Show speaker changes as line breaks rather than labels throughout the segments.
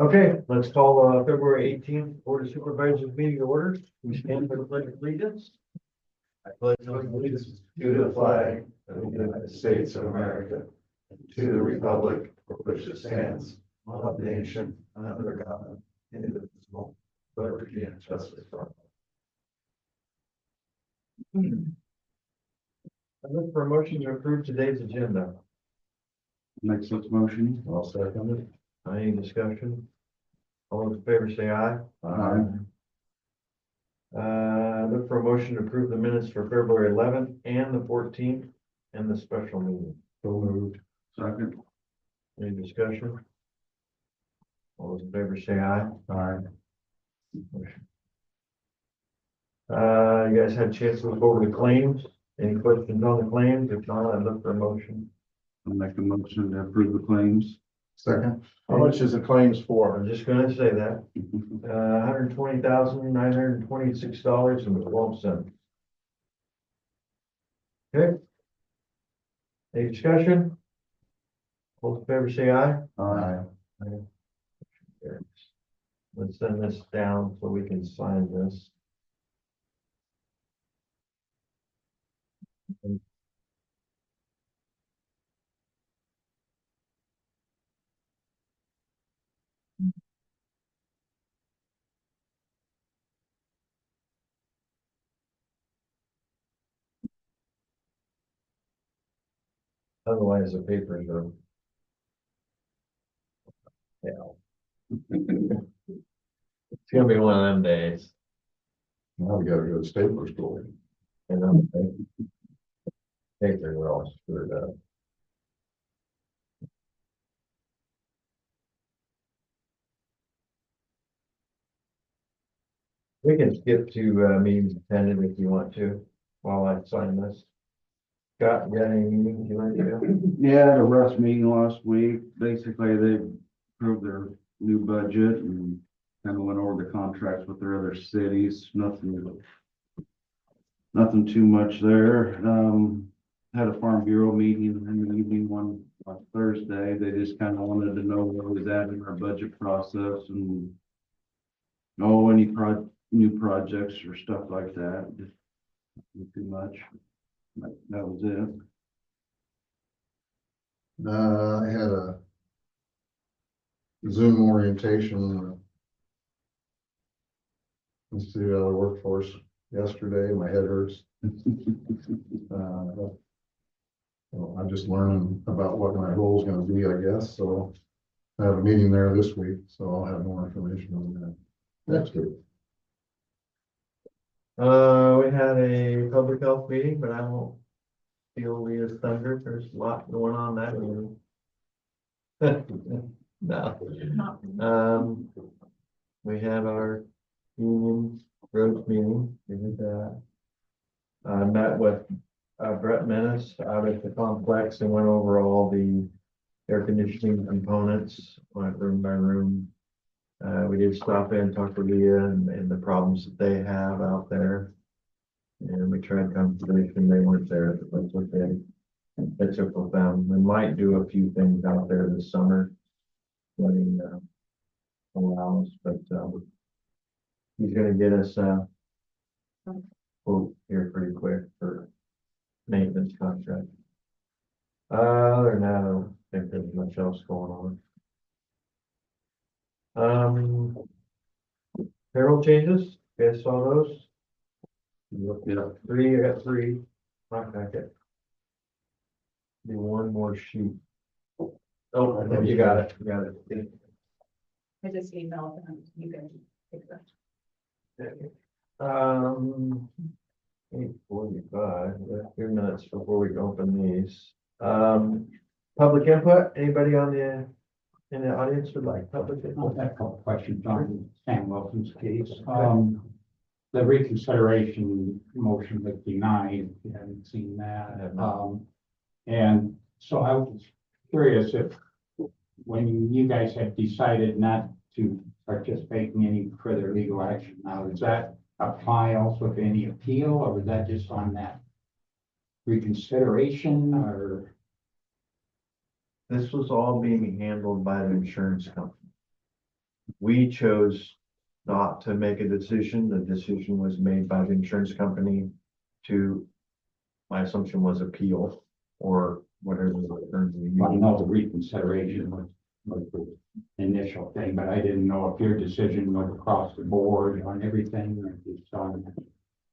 Okay, let's call February 18th Board of Supervisors meeting to order. We stand for the pledge of allegiance.
I pledge allegiance to the flag of the United States of America, to the republic for which it stands, one nation, under God, indivisible, with liberty and justice for all.
I look for a motion to approve today's agenda.
Make such motion.
I'll second it.
Any discussion? All those in favor say aye. Look for a motion to approve the minutes for February 11th and the 14th and the special meeting.
So moved.
Second.
Any discussion? All those in favor say aye. You guys had a chance to look over the claims. Any questions on the claims? If not, I look for a motion.
I'll make a motion to approve the claims.
Second. How much is the claims for?
I'm just gonna say that, $120,926.12. Okay. Any discussion? All in favor, say aye.
Aye.
Let's send this down so we can sign this. Otherwise, the papers are. Yeah. It's gonna be one of them days.
Now we gotta go to Staples store.
And I'm papers are all screwed up. We can skip to meetings attended if you want to, while I sign this. Scott, you got any meetings you want to do?
Yeah, the Russ meeting last week, basically they approved their new budget and kind of went over the contracts with their other cities, nothing too much there. Had a Farm Bureau meeting in the evening one on Thursday. They just kind of wanted to know where we was at in our budget process and any new projects or stuff like that. Just not too much. That was it.
I had a Zoom orientation Institute of the Workforce yesterday. My head hurts. Well, I'm just learning about what my role is going to be, I guess. So I have a meeting there this week, so I'll have more information on that next week.
We had a public health meeting, but I won't feel Leah's thunder. There's a lot going on that meeting. No. We had our union roads meeting. We did that. I met with Brett Menace out at the complex and went over all the air conditioning components, went room by room. We did stop in, talk to Leah and the problems that they have out there. And we tried conservation, they weren't there, but that's okay. That's up with them. We might do a few things out there this summer. Letting allows, but he's gonna get us quote here pretty quick for maintenance contract. Other than that, I don't think there's much else going on. Payroll changes, you guys saw those?
Yeah.
I got three. My packet. Be one more sheet. Oh, you got it, you got it.
I just emailed them, you can take that.
8:45, we have a few minutes before we open these. Public input, anybody in the audience would like public input?
I've got a couple questions on Sam Wilson's case. The reconsideration motion was denied, if you haven't seen
I have
that.
not.
And so I was curious if, when you guys had decided not to participate in any further legal action, now does that apply also to any appeal, or was that just on that reconsideration, or?
This was all being handled by the insurance company. we chose not to make a decision. The decision was made by the insurance company to, my assumption was appeal or whatever the term we
Well, I
use.
know the reconsideration was the initial thing, but I didn't know if your decision was across the board on everything or just on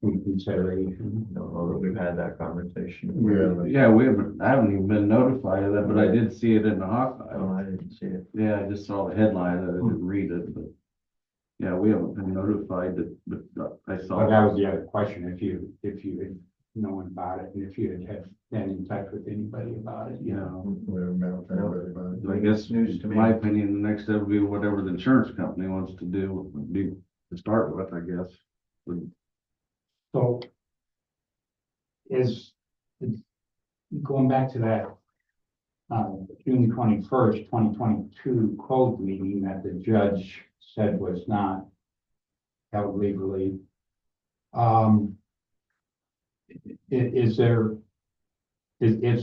reconsideration.
Don't know that we've had that conversation.
Yeah, I haven't even been notified of that, but I did see it in the Hawkeye.
Oh, I didn't see it.
Yeah, I just saw the headline, I didn't read it, but. Yeah, we haven't been notified that, but I saw.
But that was the other question, if you had known about it, and if you had been in touch with anybody about it, you know.
So I guess,
News to
in
me.
my opinion, the next step would be whatever the insurance company wants to do, would be to start with, I guess.
So is going back to that June 21st, 2022 closed meeting that the judge said was not held legally. Is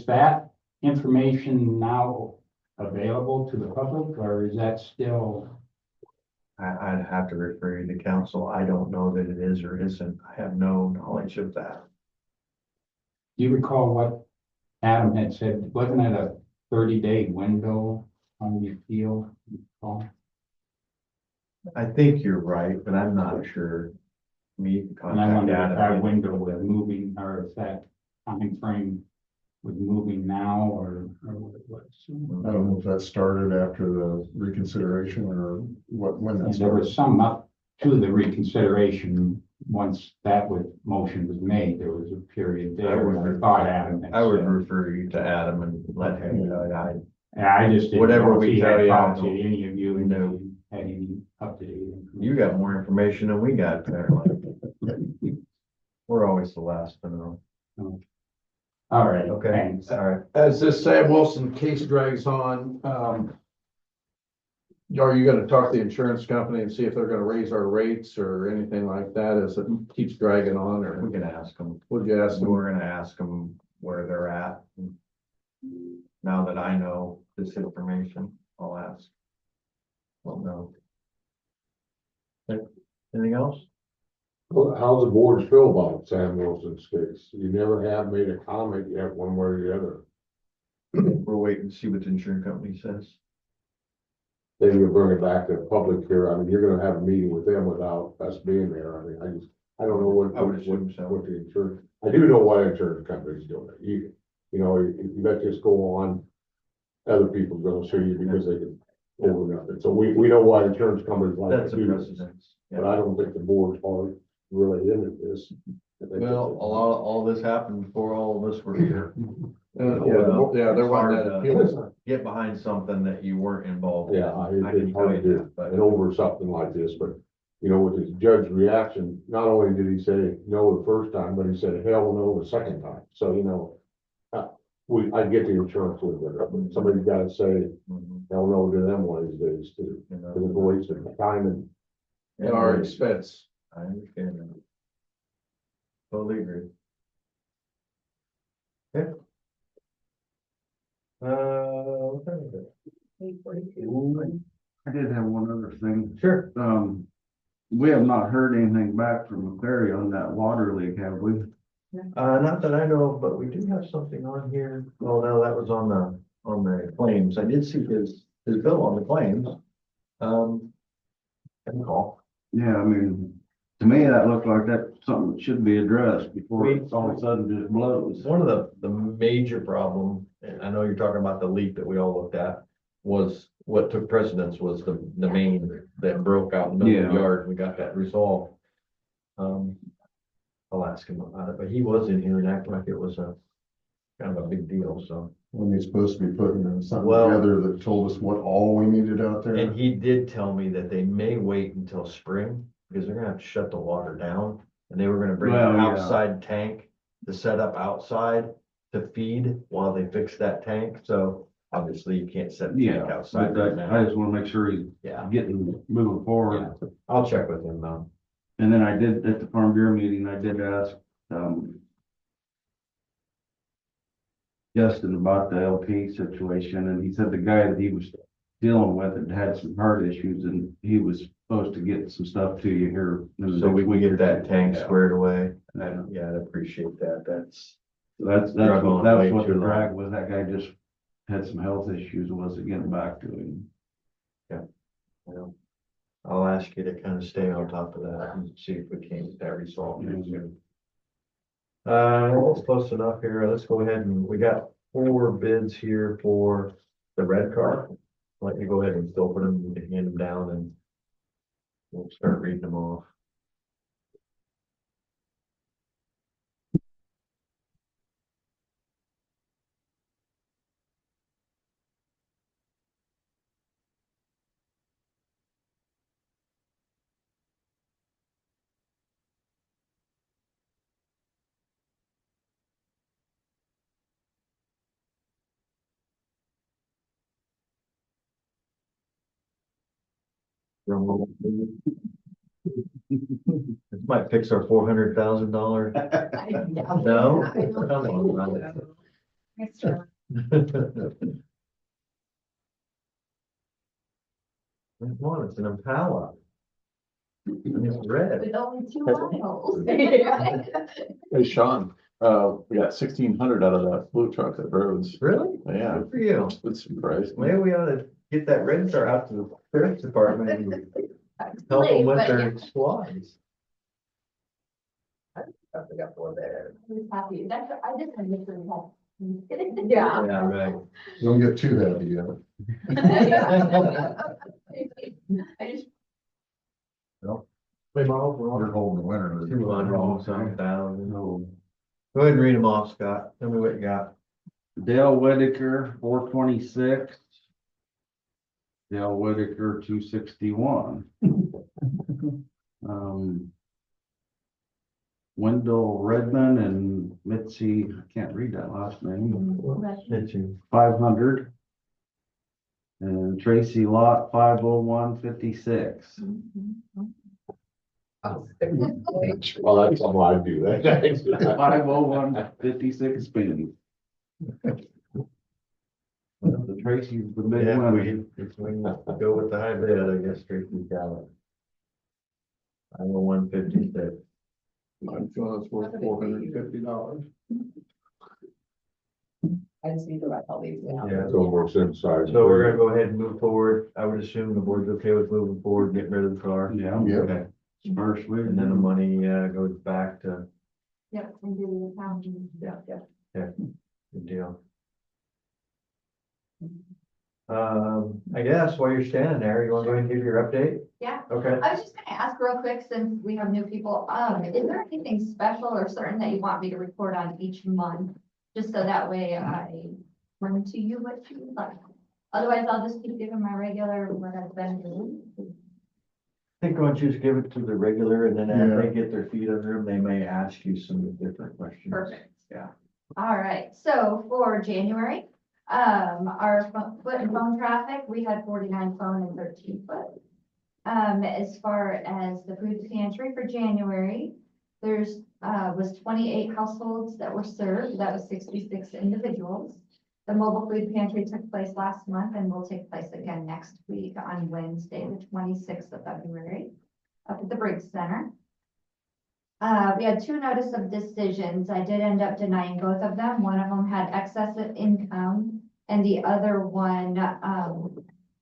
that information now available to the public, or is that still?
I'd have to refer you to council. I don't know that it is or isn't. I have no knowledge of that.
Do you recall what Adam had said? Wasn't it a 30-day window on the appeal? Paul?
I think you're right, but I'm not sure. Me
And I
contact
wonder if that
Adam.
window was moving, or if that time frame was moving now, or what it was.
I don't know if that started after the reconsideration or when that
And there was
started.
some up to the reconsideration. Once that motion was made, there was a period there where I thought Adam had
I would
said.
refer you to Adam and let him tell you.
And I just didn't
Whatever
know if
we
he
tell
had
you, I
talked to
don't-
any of you and
No.
you had any up-to-date information.
You got more information than we got apparently. We're always the last to know.
All right,
Okay,
thanks.
all right.
As this Sam Wilson case drags on, are you gonna talk to the insurance company and see if they're gonna raise our rates or anything like that as it keeps dragging on,
We
or
can ask them.
would you ask
So
them?
we're gonna ask them where they're at. Now that I know this information, I'll ask. Well, no. Okay, anything else?
Well, how's the board feel about Sam Wilson's case? You never have made a comment yet, one way or the other.
We're waiting to see what the insurance company says.
Then you'll bring it back to the public here. I mean, you're gonna have a meeting with them without us being there. I mean, I don't know what,
I would assume so.
what the insurance, I do know why insurance company's doing it. You know, if you let this go on, other people are gonna sue you because they can overlook it. So we know why insurance companies like
That's
to
a
do this.
precedent.
But I don't think the board's part really into this. I think
Well, all this happened before all of us were here.
They're wanting that appeal.
Get behind something that you weren't involved in.
Yeah,
I
it's
can tell
hard
you
to
that, but
get over something like this, but, you know, with his judge's reaction, not only did he say no the first time, but he said hell no the second time, so, you know. I get the insurance with it, but somebody's gotta say
mhm,
hell no to them one of these days too.
you know.
Because it's a waste of time and
At our expense.
I understand that. Totally agree. Okay. What time is it?
I did have one other thing.
Sure.
We have not heard anything back from McCleary on that water leak, have we?
Not that I know of, but we do have something on here. Oh, no, that was on the claims. I did see his bill on the claims. Can call.
Yeah, I mean, to me, that looked like that's something that should be addressed before
We-
it all of a sudden just blows.
One of the major problem, and I know you're talking about the leak that we all looked at, was what took precedence was the main that broke out in the middle of the
Yeah.
yard. We got that resolved. I'll ask him about it, but he was in here and acted like it was a kind of a big deal, so.
When he's supposed to be putting something
Well-
together that told us what all we needed out there.
And he did tell me that they may wait until spring, because they're gonna have to shut the water down, and they were gonna bring
Well,
an
yeah.
outside tank to set up outside to feed while they fix that tank, so obviously you can't set a tank
Yeah,
outside
but
right
I
now.
just wanna make sure he's
Yeah,
moving forward.
yeah, I'll check with him though.
And then I did, at the Farm Bureau meeting, I did ask, Justin about the LP situation, and he said the guy that he was dealing with it, had some heart issues, and he was supposed to get some stuff to you here. in the
So we
next
can
week
get
or
that
two.
tank
Yeah.
squared away.
Yeah.
Yeah, I'd appreciate that. That's,
That's
Drug on
that
way
was what
too
the
long.
drag was. That guy just had some health issues and wasn't getting back to him.
you know, I'll ask you to kind of stay on top of that and see if we can get that resolved here soon. It's close enough here. Let's go ahead and, we got 4 bids here for the red car. Let you go ahead and open them and hand them down and we'll start reading them off. This might fix our $400,000. No? Come on, Rhonda.
Next year.
Come on, it's an Impala. And it's red.
With only 2 miles.
Hey, Sean, we got 1,600 out of that blue truck at Rhodes.
Really?
Yeah,
Good for you.
it's surprising.
Maybe we ought to get that red car out to the sheriff's department and help them with their squads.
We got 4 there. I was happy. That's, I just had missed them. Yeah.
Yeah, right.
Don't get too happy yet.
I just,
Hey, Miles,
We're holding the winter.
200,000.
So
Go ahead and read them off, Scott. Tell me what you got.
Dale Whitaker, 426. Dale Whitaker, 261. Wendell Redmond and Mitzi, I can't read that last name,
Did you?
500. And Tracy Lott, 501.56.
Well, that's something I do, that.
501.56 pennies. Well, the Tracy's the big
Yeah,
one.
if we go with the high bid, I guess Tracy's got it. I know 156.
I'm feeling it's worth $450.
I just need to write all these down.
Yeah.
So what's inside.
So we're gonna go ahead and move forward. I would assume the board's okay with moving forward, getting rid of the car.
Yeah,
Yeah.
Okay,
first week.
and then the money, goes back to,
Yep, and do the accounting.
Yeah. good deal. I guess while you're standing there, you wanna go ahead and give your update?
Yeah.
Okay.
I was just gonna ask real quick, since we have new people, is there anything special or certain that you want me to report on each month? Just so that way I bring to you what you would like. Otherwise, I'll just keep giving my regular what I've been doing.
I think once you just give it to the regular and then as
Yeah.
they get their feet under them, they may ask you some different questions.
Perfect.
Yeah.
All right, so for January, our foot and phone traffic, we had 49 phone and 13 foot. As far as the food pantry for January, there's, was 28 households that were served. That was 66 individuals. The mobile food pantry took place last month and will take place again next week on Wednesday, the 26th of February, up at the Briggs Center. We had 2 notice of decisions. I did end up denying both of them. One of them had excess of income and the other one,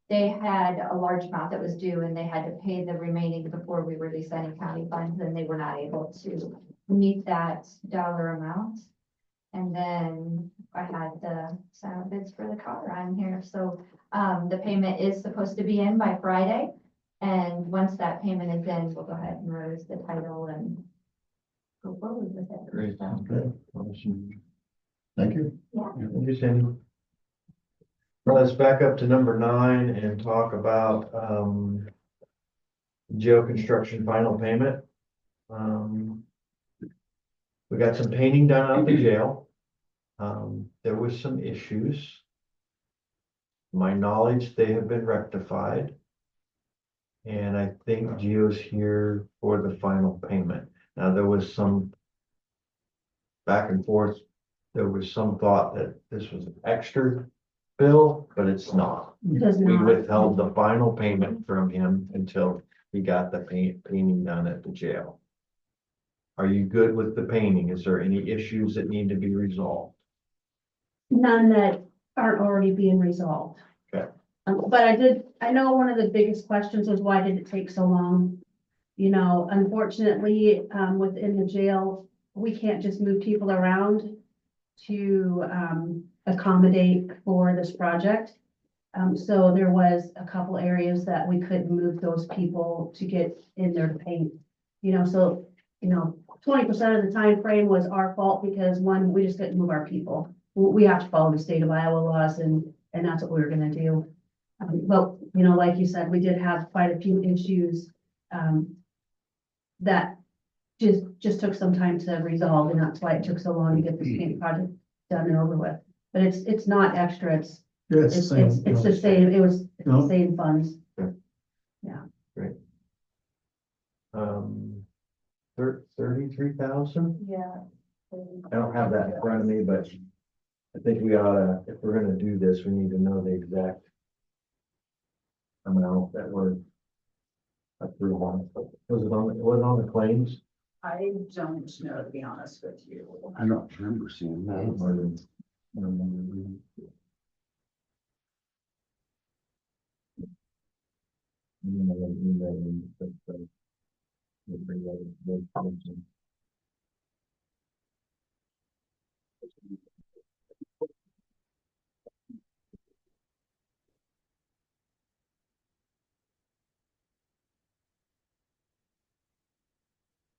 they had a large amount that was due and they had to pay the remaining before we release any county funds, and they were not able to meet that dollar amount. And then I had the sound bids for the car on here. So, the payment is supposed to be in by Friday. And once that payment is in, we'll go ahead and release the title and go forward with it.
Great.
So,
Okay. Awesome.
Thank you.
Thank you, Cindy. Well, let's back up to number 9 and talk about, jail construction final payment. We got some painting done out the jail. There was some issues. My knowledge, they have been rectified. And I think Gio's here for the final payment. Now, there was some back and forth. There was some thought that this was an extra bill, but it's not.
Does
We
not.
withheld the final payment from him until he got the painting done at the jail. Are you good with the painting? Is there any issues that need to be resolved?
None that aren't already being resolved.
Okay.
But I know one of the biggest questions was why did it take so long? You know, unfortunately, within the jail, we can't just move people around to, accommodate for this project. So there was a couple areas that we couldn't move those people to get in there to paint. You know, so, 20% of the time frame was our fault because one, we just couldn't move our people. We have to follow the state of Iowa laws and that's what we were gonna do. But, like you said, we did have quite a few issues, that just took some time to resolve, and that's why it took so long to get this paint project done and over with. But it's not extra, it's the same, it was the same funds.
Um, 33,000?
Yeah.
I don't have that in front of me, but I think we oughta, if we're gonna do this, we need to know the exact amount that we're approved on. Was it on the claims?
I don't know, to be honest with you.
I don't remember seeing that.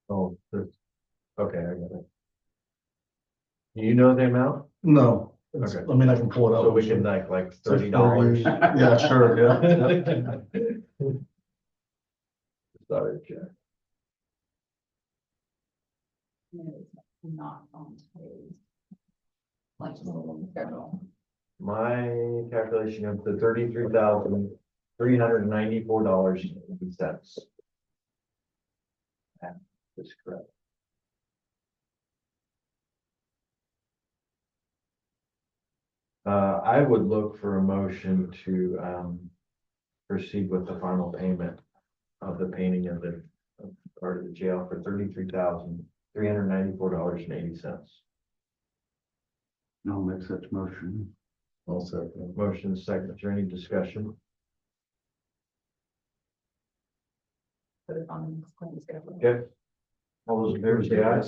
Oh, okay, I got it. Do you know the amount?
No,
Okay.
I mean, I can pull it up.
So we can like $30.
Yeah, sure, yeah.
Sorry, Jack.
It's not on page. Like, just a little schedule.
My calculation of the $33,394.80. That is correct. I would look for a motion to, proceed with the final payment of the painting of the part of the jail for $33,394.80.
I'll make such motion.
Also.
Motion is second. Is there any discussion?
Put it on the claim schedule.
Okay. All those in favor say aye.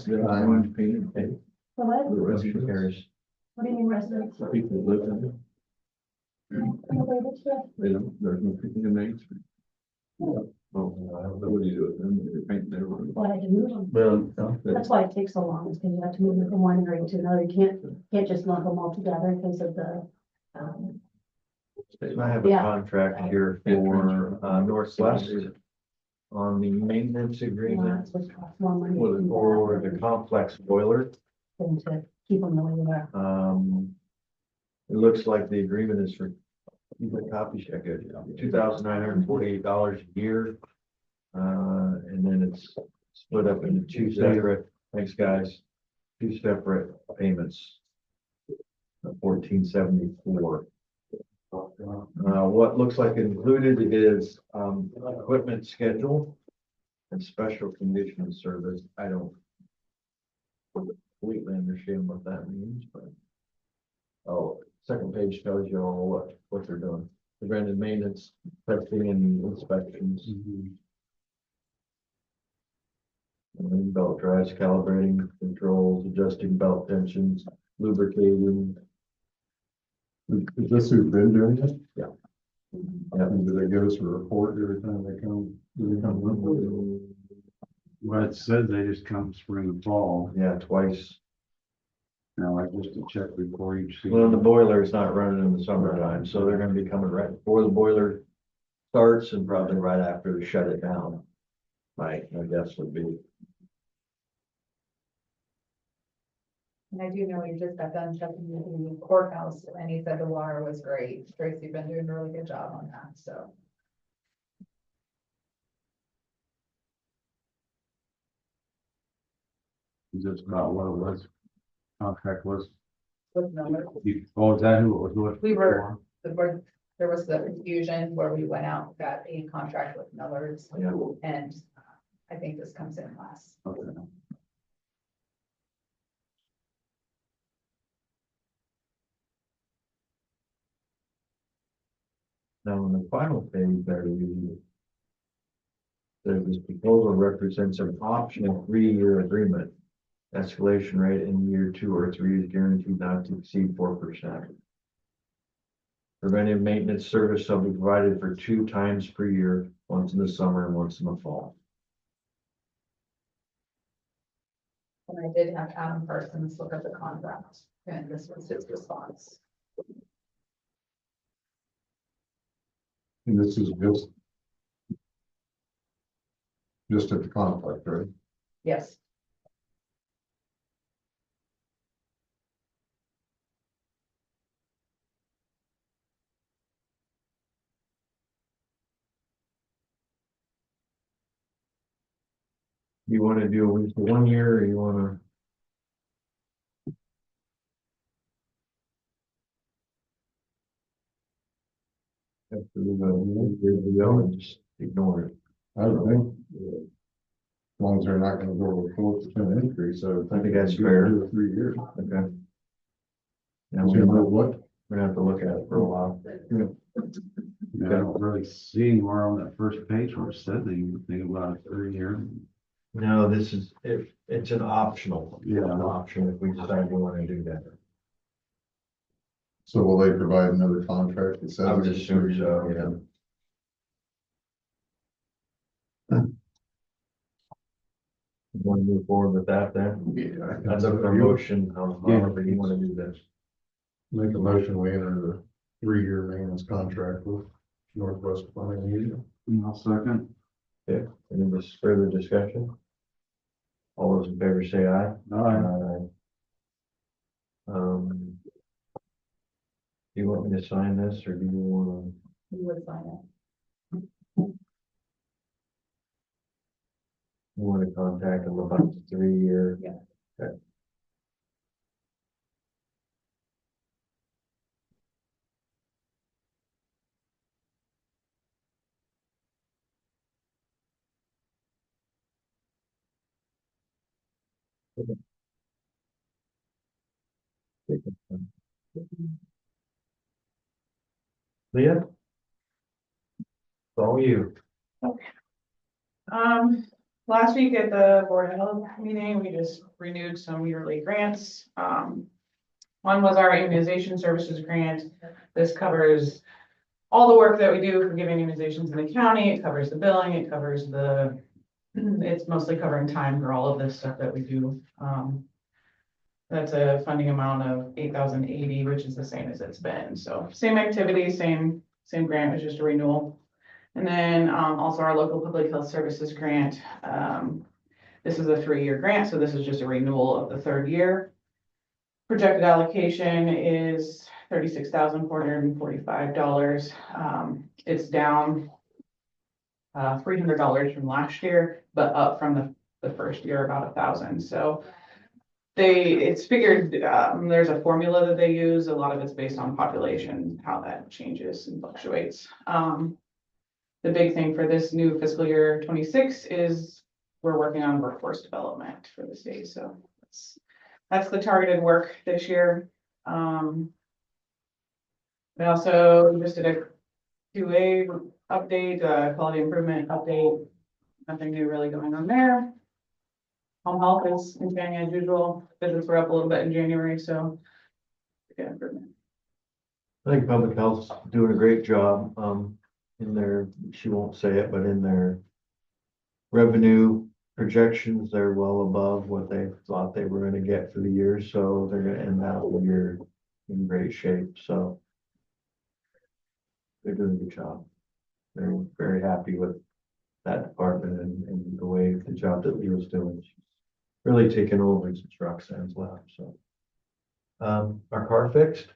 Okay.
What?
Motion carries.
What do you mean residents?
People live in it. They don't, there's no people in Main Street. Oh, what do you do with them? They paint their room.
Why I had to move them.
Well, no,
That's why it takes so long, is because you have to move them from one area to another. You can't just lump them all together because of the,
I have a
Yeah.
contract here for Northwest on the maintenance agreement
it's what costs more money.
for
to do
the
that
complex boiler.
Than to keep them the way they are.
It looks like the agreement is for, you got copies, check it, $2,948 a year. And then it's split up into two separate, thanks guys, two separate payments. $1,474. What looks like included is, equipment schedule and special condition service. I don't completely understand what that means, but. Oh, second page tells you all what they're doing. Preventive maintenance, testing and inspections. And belt drives, calibrating controls, adjusting belt tensions, lubricating.
Is this who's been doing it?
Yeah.
And do they give us a report every time they come? Do they come with it?
Well, it says they just come spring and fall,
Yeah, twice.
like just to check before each season.
Well, the boiler is not running in the summertime, so they're gonna be coming right before the boiler starts and probably right after they shut it down. My guess would be.
And I do know you just got done checking the courthouse and he said the water was great. Tracy been doing a really good job on that, so.
Is this about what it was? Contract was
with Miller.
Oh, is that who it was?
We were, there was the confusion where we went out, got a contract with Miller's.
Yeah.
And I think this comes in last.
Okay.
Now, on the final page there, this proposal represents an optional 3-year agreement. Escalation rate in year 2 or 3 is guaranteed not to exceed 4%. Preventive maintenance service shall be provided for 2 times per year, once in the summer and once in the fall.
And I did have Adam Parsons look at the contract, and this was his response.
And this is just at the conflict, right?
Yes.
You want to do it for 1 year, or you want to? After the go and just ignore it.
I don't think. As long as they're not gonna go with 4% increase, so
I think that's fair.
2 or 3 years.
Okay. Now
So
we're
you know
gonna
what?
have to look at it for a while.
Yeah, I don't really see anywhere on that first page where it said that you would think about a 3-year.
No, this is, if, it's an optional.
Yeah.
An option if we decide we want to do that.
So will they provide another contract that says?
I would
it's
assume
3
so,
years?
yeah. Want to move forward with that then?
Yeah. I think
I'd
so.
look for a motion, however you want to do this.
Make a motion, we enter the 3-year maintenance contract with Northwest Plumbing and Heating.
I'll second.
Okay, any further discussion? All those in favor say aye.
Aye.
Do you want me to sign this, or do you want
We would sign it.
to contact them about the 3-year?
Yeah.
Okay. Leah? It's all you.
Last week at the Board of Health meeting, we just renewed some yearly grants. One was our immunization services grant. This covers all the work that we do for giving immunizations in the county. It covers the billing, it covers it's mostly covering time for all of this stuff that we do. That's a funding amount of $8,080, which is the same as it's been. So same activity, same grant, it's just a renewal. And then also our local public health services grant. This is a 3-year grant, so this is just a renewal of the 3rd year. Projected allocation is $36,445. It's down $300 from last year, but up from the first year about $1,000. So it's figured, there's a formula that they use. A lot of it's based on population, how that changes and fluctuates. The big thing for this new fiscal year 26 is we're working on workforce development for the state. So that's the targeted work this year. We also just did a QA update, quality improvement update. Nothing new really going on there. Home health is continuing as usual. Visits were up a little bit in January, so good improvement.
I think public health's doing a great job, in their, she won't say it, but in their revenue projections, they're well above what they thought they were gonna get for the year, so they're gonna end that year in great shape, so they're doing a good job. They're very happy with that department and the way the job that Leo's doing. She's really taken over some trucks and left, so. Our car fixed?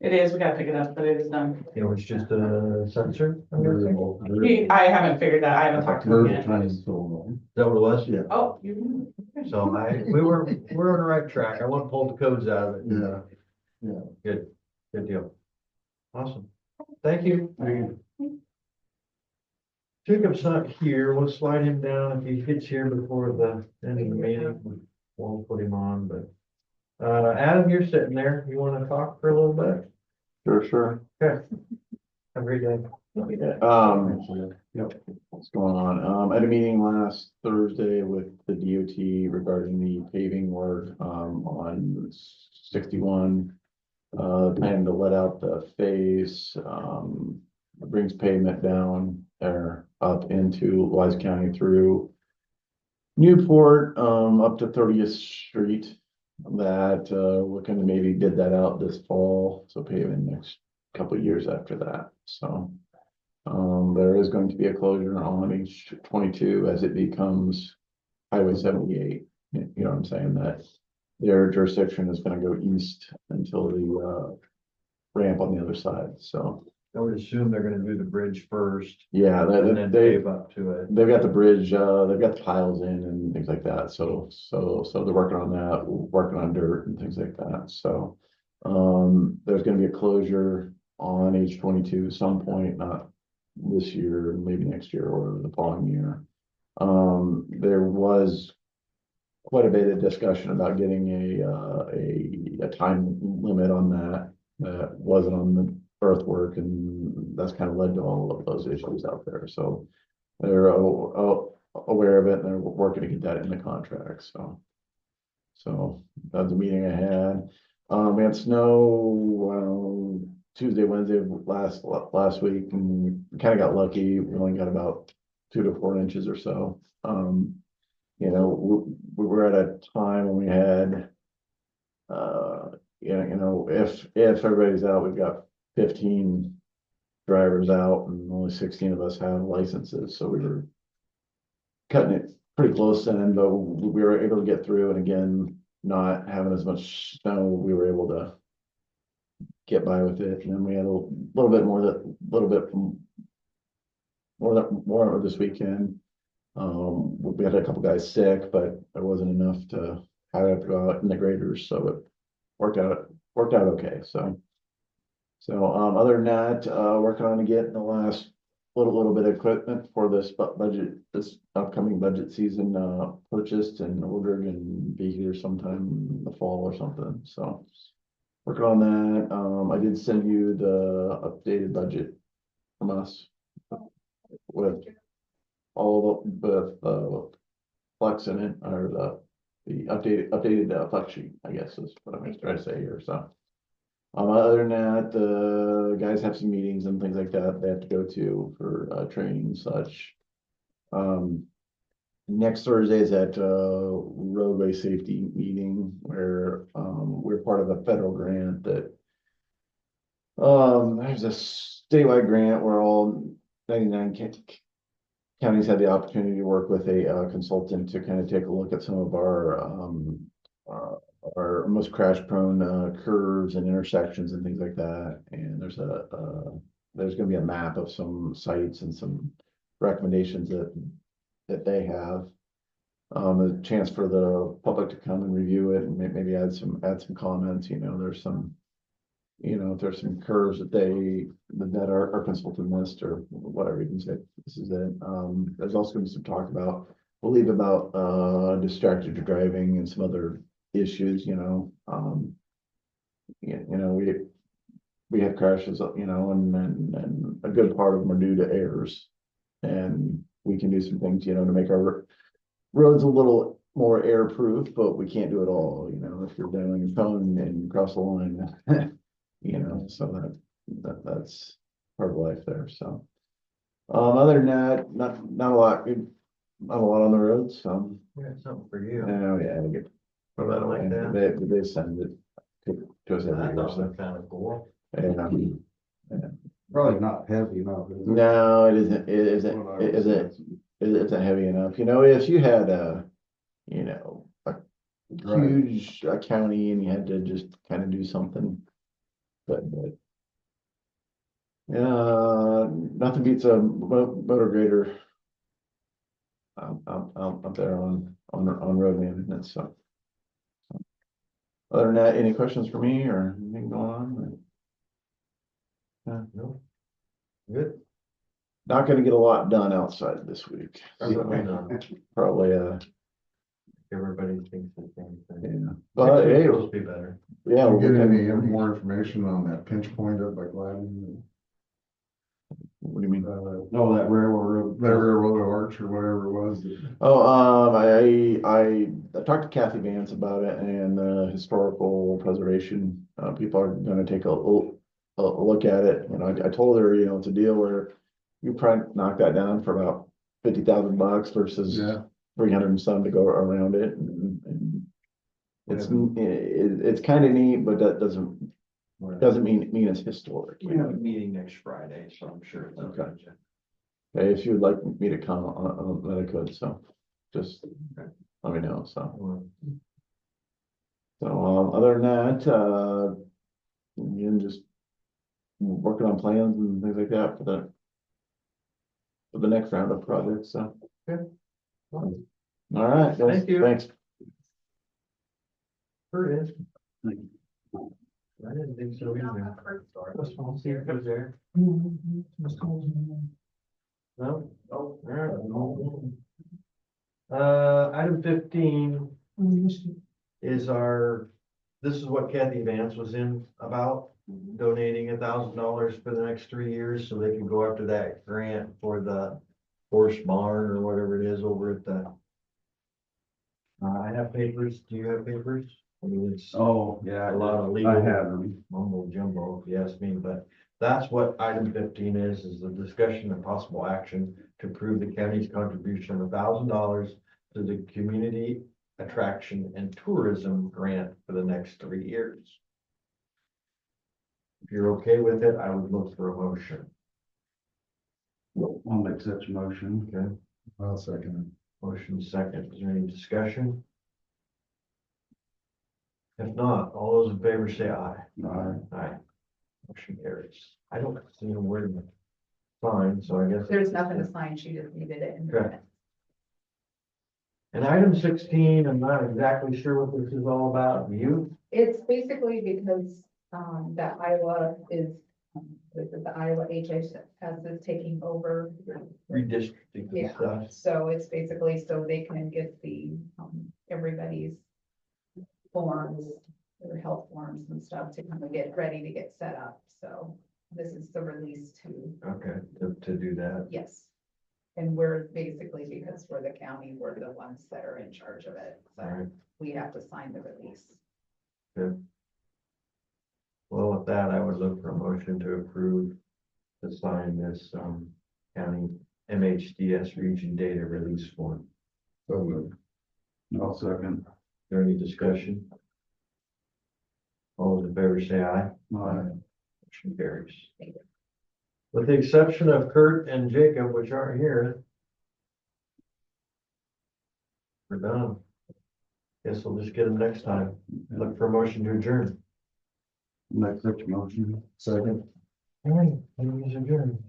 It is, we gotta pick it up, but it is done.
It was just a sensor? Is
I haven't figured that, I haven't talked to him yet.
that what it was?
Yeah.
Oh, you.
So we're on the right track. I want to pull the codes out of it.
Yeah.
Yeah. Good deal. Awesome. Thank you. Jacob's not here. We'll slide him down if he gets here before the end of the meeting. Won't put him on, but. Adam, you're sitting there. You wanna talk for a little bit?
Sure.
Okay. Have a great day.
What's going on? I had a meeting last Thursday with the DOT regarding the paving work, on 61. Planning to let out the face, brings pavement down there up into Wise County through Newport, up to 30th Street. That, we're gonna maybe bid that out this fall, so paving next couple of years after that, so. There is going to be a closure on H 22 as it becomes Highway 78. You know what I'm saying, that their jurisdiction is gonna go east until the, ramp on the other side, so.
I would assume they're gonna do the bridge first
Yeah,
and then
they,
pave up to it.
they've got the bridge, they've got the piles in and things like that, so they're working on that, working on dirt and things like that, so. There's gonna be a closure on H 22 some point, not this year, maybe next year or the following year. There was quite a bit of discussion about getting a time limit on that. That wasn't on the earthwork, and that's kind of led to all of those issues out there, so. They're aware of it, and they're working to get that in the contract, so. So that's the meeting I had. We had snow, Tuesday, Wednesday of last week, and we kind of got lucky. We only got about 2 to 4 inches or so. You know, we were at a time when we had, if everybody's out, we've got 15 drivers out and only 16 of us have licenses, so we were cutting it pretty close then, but we were able to get through, and again, not having as much snow, we were able to get by with it, and then we had a little bit more this weekend. We had a couple guys sick, but there wasn't enough to have to go out in the graders, so it worked out okay, so. Other than that, working on getting the last little bit of equipment for this this upcoming budget season, purchased and ordered and be here sometime in the fall or something, so. Working on that. I did send you the updated budget from us with all the flex in it, or the updated flex sheet, I guess is what I'm trying to say here, so. Other than that, the guys have some meetings and things like that they have to go to for training and such. Next Thursday is at roadway safety meeting where we're part of a federal grant that there's a statewide grant where all 99 counties had the opportunity to work with a consultant to kind of take a look at some of our most crash prone curves and intersections and things like that. And there's going to be a map of some sites and some recommendations that they have. A chance for the public to come and review it and maybe add some comments. There's some, if there's some curves that our consultant missed or whatever, you can say this is it. There's also going to be some talk about distracted driving and some other issues. We have crashes, and a good part of them are due to errors, and we can do some things, to make our roads a little more air-proof, but we can't do it all. If you're down on your phone and you cross the line, so that's part of life there. So, other than that, not a lot on the roads.
We got something for you.
Oh yeah, we get.
What about like that?
They send it to us every
I
year.
thought
So,
that kind of cool.
yeah.
Probably not heavy enough. Is it?
No, it isn't. It isn't. It isn't heavy enough. If you had a huge county and you had to just kind of do something, but nothing beats a motor grader out there on road management. So, Other than that, any questions for me or anything going on?
No. Good.
Not gonna get a lot done outside this week.
Probably
So,
not.
Probably,
Everybody thinks the same thing.
yeah, but hey,
It'll be better.
yeah.
Did you
we'll
get any
kind of-
more information on that pinch point up by Gladden?
What do you mean?
No, that railroad.
That railroad arch or whatever it was.
Oh, I talked to Kathy Vance about it and historical preservation, people are gonna take a look at it. You know, I told her, you know, it's a deal where you probably knock that down for about $50,000 versus
Yeah.
300 and some to go around it. And it's kind of neat, but that doesn't mean it's historic.
We have a meeting next Friday, so I'm sure. it's
Okay.
okay.
Okay, if you'd like me to come, then I could, so just let me know, so. So, other than that, again, just working on plans and things like that for the next round of projects, so.
Good.
All right, guys,
Thank you.
thanks.
Here it is.
Thank
I didn't think so either. I'll see if it's there. No? Oh, all right. Item 15 is this is what Kathy Vance was in about, donating $1,000 for the next 3 years so they can go after that grant for the horse barn or whatever it is over at the. I have papers. Do you have papers? I mean, it's
Oh, yeah.
a lot of
I
legal
have them.
mumbo jumbo, if you ask me, but that's what item 15 is the discussion and possible action to approve the county's contribution of $1,000 to the community attraction and tourism grant for the next 3 years. If you're okay with it, I would look for a motion.
I'll make such a motion.
Okay,
I'll second
motion second. Is there any discussion? If not, all those in favor say aye.
Aye.
Aye. Motion carries. I don't see a word sign, so I guess.
There's nothing to sign, she just needed it in the
Okay.
minutes.
And item 16, I'm not exactly sure what this is all about. You?
It's basically because, that Iowa is, the Iowa HHS is taking over.
Redistricting and
Yeah,
stuff.
so it's basically so they can get the, everybody's forms, their health forms and stuff to kind of get ready to get set up, so this is the release to,
Okay, to do that.
yes. And we're basically, because we're the county, we're the ones that are in charge of it,
All
so
right.
we have to sign the release.
Well, with that, I would look for a motion to approve to sign this county MHDS region data release form.
So moved.
I'll second.
Is there any discussion? All those in favor say aye.
Aye.
Motion carries.
Thank you.
With the exception of Kurt and Jacob, which aren't here. We're done. Guess we'll just get them next time. Look for a motion to adjourn.
Make such a motion.
Second.
All right, meeting is adjourned.